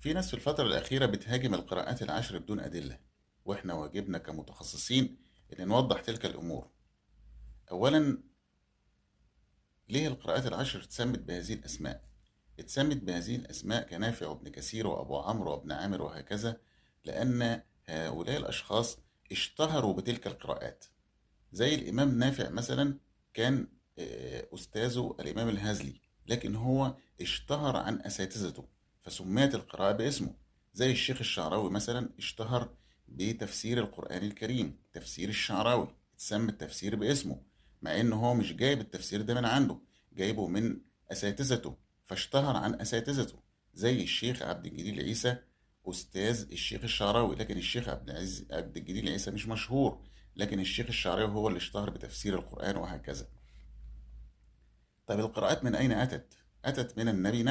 في ناس في الفترة الأخيرة بتهاجم القراءات العشر بدون أدلة، وإحنا واجبنا كمتخصصين إن نوضح تلك الأمور. أولا، ليه القراءات العشر اتسمت بهذه الأسماء؟ اتسمت بهذه الأسماء كنافع وابن كثير وأبو عمرو وابن عامر وهكذا، لأن هؤلاء الأشخاص اشتهروا بتلك القراءات. زي الإمام نافع مثلا، كان أستاذه الإمام الهزلي، لكن هو اشتهر عن أساتذته فسميت القراءة باسمه. زي الشيخ الشعراوي مثلا، اشتهر بتفسير القرآن الكريم، تفسير الشعراوي اتسمى التفسير باسمه، مع إنه هو مش جايب التفسير ده من عنده، جايبه من أساتذته، فاشتهر عن أساتذته. زي الشيخ عبد الجليل عيسى، أستاذ الشيخ الشعراوي، لكن الشيخ عبد الجليل عيسى مش مشهور، لكن الشيخ الشعراوي هو اللي اشتهر بتفسير القرآن وهكذا. طيب القراءات من أين أتت؟ أتت من النبي نفسه.